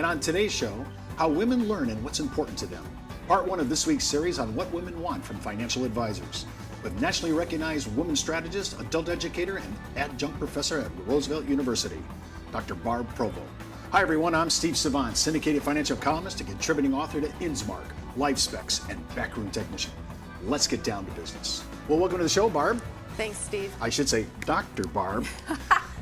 And on today's show, how women learn and what's important to them. Part one of this week's series on what women want from financial advisors, with nationally recognized woman strategist, adult educator, and adjunct professor at Roosevelt University, Dr. Barb Provost. Hi everyone, I'm Steve Savant, syndicated financial columnist and contributing author to Innsmark, Life Specs, and Backroom Technician. Let's get down to business. Well, welcome to the show, Barb. Thanks, Steve. I should say Dr. Barb.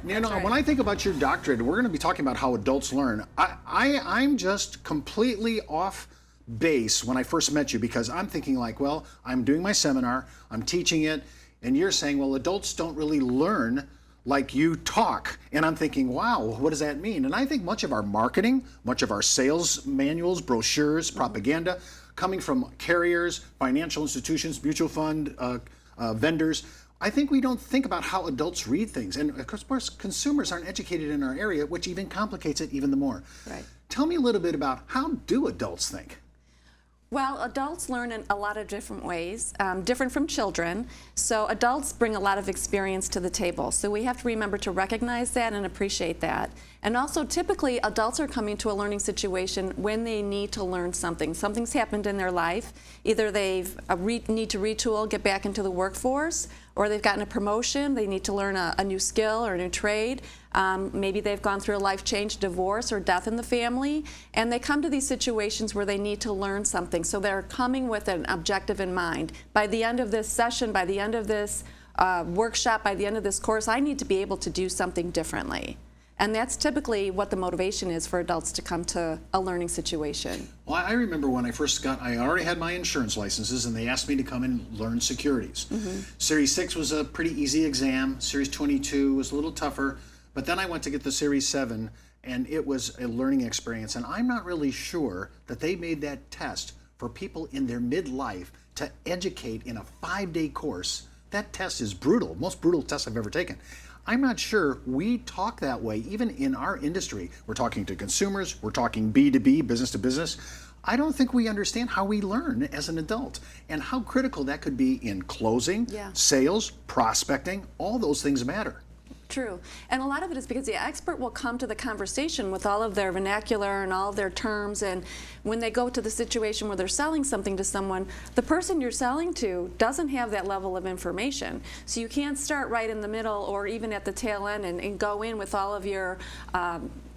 Right. When I think about your doctorate, we're going to be talking about how adults learn. I'm just completely off base when I first met you, because I'm thinking like, well, I'm doing my seminar, I'm teaching it, and you're saying, well, adults don't really learn like you talk. And I'm thinking, wow, what does that mean? And I think much of our marketing, much of our sales manuals, brochures, propaganda, coming from carriers, financial institutions, mutual fund vendors, I think we don't think about how adults read things. And of course, consumers aren't educated in our area, which even complicates it even the more. Right. Tell me a little bit about, how do adults think? Well, adults learn in a lot of different ways, different from children. So adults bring a lot of experience to the table. So we have to remember to recognize that and appreciate that. And also, typically, adults are coming to a learning situation when they need to learn something. Something's happened in their life. Either they need to retool, get back into the workforce, or they've gotten a promotion, they need to learn a new skill or a new trade. Maybe they've gone through a life change, divorce, or death in the family, and they come to these situations where they need to learn something. So they're coming with an objective in mind. By the end of this session, by the end of this workshop, by the end of this course, I need to be able to do something differently. And that's typically what the motivation is for adults to come to a learning situation. Well, I remember when I first I already had my insurance licenses, and they asked me to come and learn securities. Series 6 was a pretty easy exam. Series 22 was a little tougher. But then I went to get the Series 7, and it was a learning experience. And I'm not really sure that they made that test for people in their midlife to educate in a 5-day course. That test is brutal, most brutal test I've ever taken. I'm not sure we talk that way, even in our industry. We're talking to consumers, we're talking B2B, business to business. I don't think we understand how we learn as an adult and how critical that could be in closing, sales, prospecting. All those things matter. True. And a lot of it is because the expert will come to the conversation with all of their vernacular and all of their terms, and when they go to the situation where they're selling something to someone, the person you're selling to doesn't have that level of information. So you can't start right in the middle or even at the tail end and go in with all of your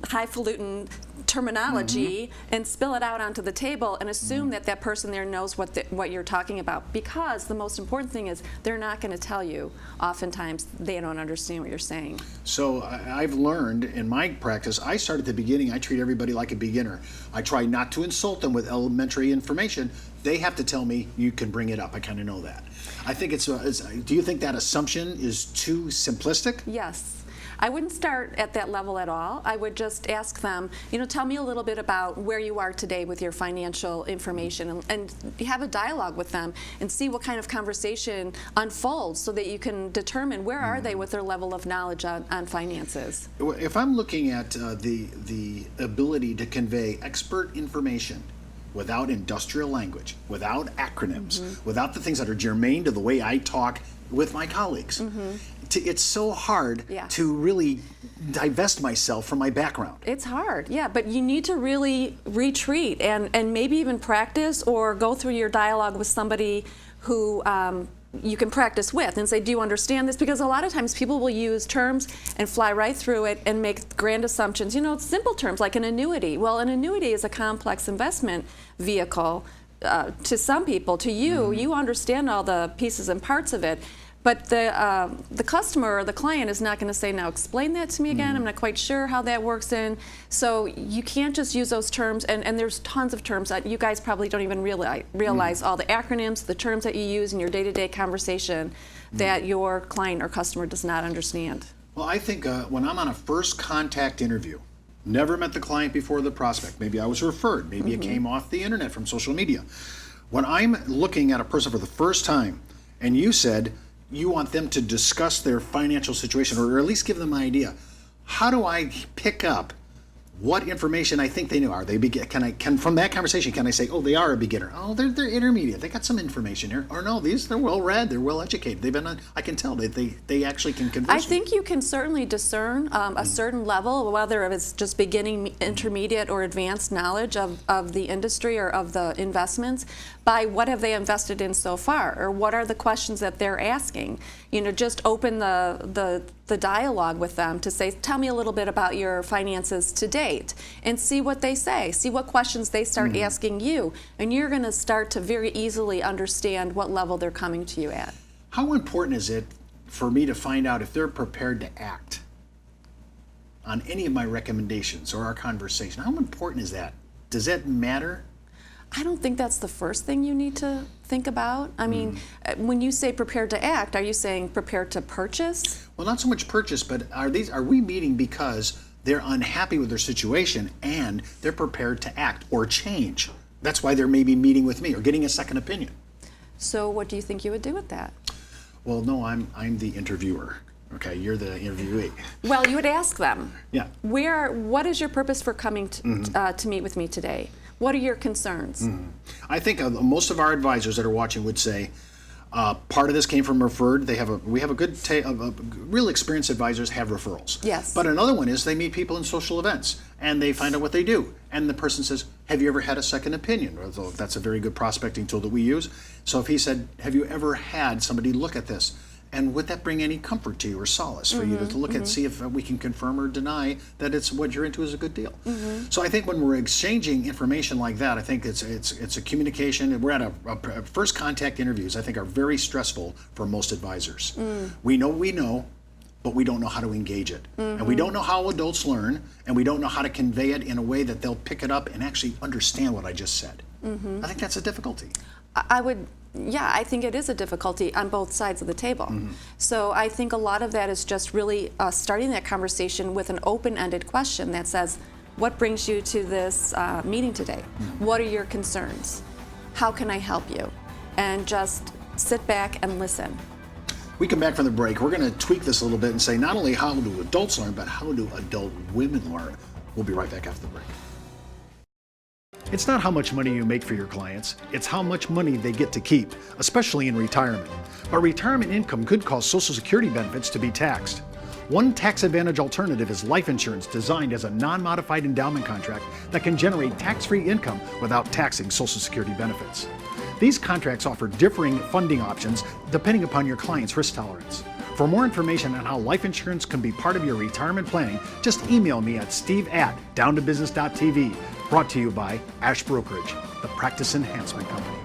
highfalutin terminology and spill it out onto the table and assume that that person there knows what you're talking about, because the most important thing is they're not going to tell you. Oftentimes they don't understand what you're saying. So I've learned in my practice, I start at the beginning. I treat everybody like a beginner. I try not to insult them with elementary information. They have to tell me, you can bring it up. I kind of know that. I think do you think that assumption is too simplistic? Yes. I wouldn't start at that level at all. I would just ask them, tell me a little bit about where you are today with your financial information, and have a dialogue with them and see what kind of conversation unfolds so that you can determine where are they with their level of knowledge on finances. If I'm looking at the ability to convey expert information without industrial language, without acronyms, without the things that are germane to the way I talk with my colleagues, it's so hard to really divest myself from my background. It's hard, yeah, but you need to really retreat and maybe even practice or go through your dialogue with somebody who you can practice with and say, do you understand this? Because a lot of times people will use terms and fly right through it and make grand assumptions. Simple terms like an annuity. Well, an annuity is a complex investment vehicle to some people. To you, you understand all the pieces and parts of it. But the customer or the client is not going to say, now explain that to me again. I'm not quite sure how that works in. So you can't just use those terms, and there's tons of terms that you guys probably don't even realize all the acronyms, the terms that you use in your day-to-day conversation that your client or customer does not understand. Well, I think when I'm on a first contact interview, never met the client before, the prospect, maybe I was referred, maybe it came off the internet from social media. When I'm looking at a person for the first time, and you said, you want them to discuss their financial situation, or at least give them an idea. How do I pick up what information I think they know. Are they can from that conversation, can I say, oh, they are a beginner? Oh, they're intermediate. They got some information here. Or no, they're well read. They're well educated. They've been I can tell they actually can converse. I think you can certainly discern a certain level, whether it's just beginning, intermediate, or advanced knowledge of the industry or of the investments by what have they invested in so far, or what are the questions that they're asking. Just open the dialogue with them to say, tell me a little bit about your finances to date, and see what they say, see what questions they start asking you, and you're going to start to very easily understand what level they're coming to you at. How important is it for me to find out if they're prepared to act on any of my recommendations or our conversation? How important is that? Does that matter? I don't think that's the first thing you need to think about. I mean, when you say prepared to act, are you saying prepared to purchase? Well, not so much purchase, but are we meeting because they're unhappy with their situation and they're prepared to act or change? That's why they're maybe meeting with me or getting a second opinion. So what do you think you would do with that? Well, no, I'm the interviewer. Okay, you're the interviewee. Well, you would ask them. Yeah. What is your purpose for coming to meet with me today? What are your concerns? I think most of our advisors that are watching would say part of this came from referred. We have a good real experienced advisors have referrals. Yes. But another one is they meet people in social events and they find out what they do. And the person says, have you ever had a second opinion? Although that's a very good prospecting tool that we use. So if he said, have you ever had somebody look at this? And would that bring any comfort to you or solace for you to look at, see if we can confirm or deny that it's what you're into is a good deal? So I think when we're exchanging information like that, I think it's a communication. We're at a first contact interviews. I think are very stressful for most advisors. We know, but we don't know how to engage it, and we don't know how adults learn, and we don't know how to convey it in a way that they'll pick it up and actually understand what I just said. I think that's a difficulty. I think it is a difficulty on both sides of the table. So I think a lot of that is just really starting that conversation with an open-ended question that says, what brings you to this meeting today? What are your concerns? How can I help you? And just sit back and listen. We come back from the break. We're going to tweak this a little bit and say not only how do adults learn, but how do adult women learn? We'll be right back after the break. It's not how much money you make for your clients, it's how much money they get to keep, especially in retirement. But retirement income could cause Social Security benefits to be taxed. One tax advantage alternative is life insurance designed as a non-modified endowment contract that can generate tax-free income without taxing Social Security benefits. These contracts offer differing funding options depending upon your client's risk tolerance. For more information on how life insurance can be part of your retirement planning, just email me at steve@downtobusiness.tv. Brought to you by Ash Brokerage, the practice enhancement company.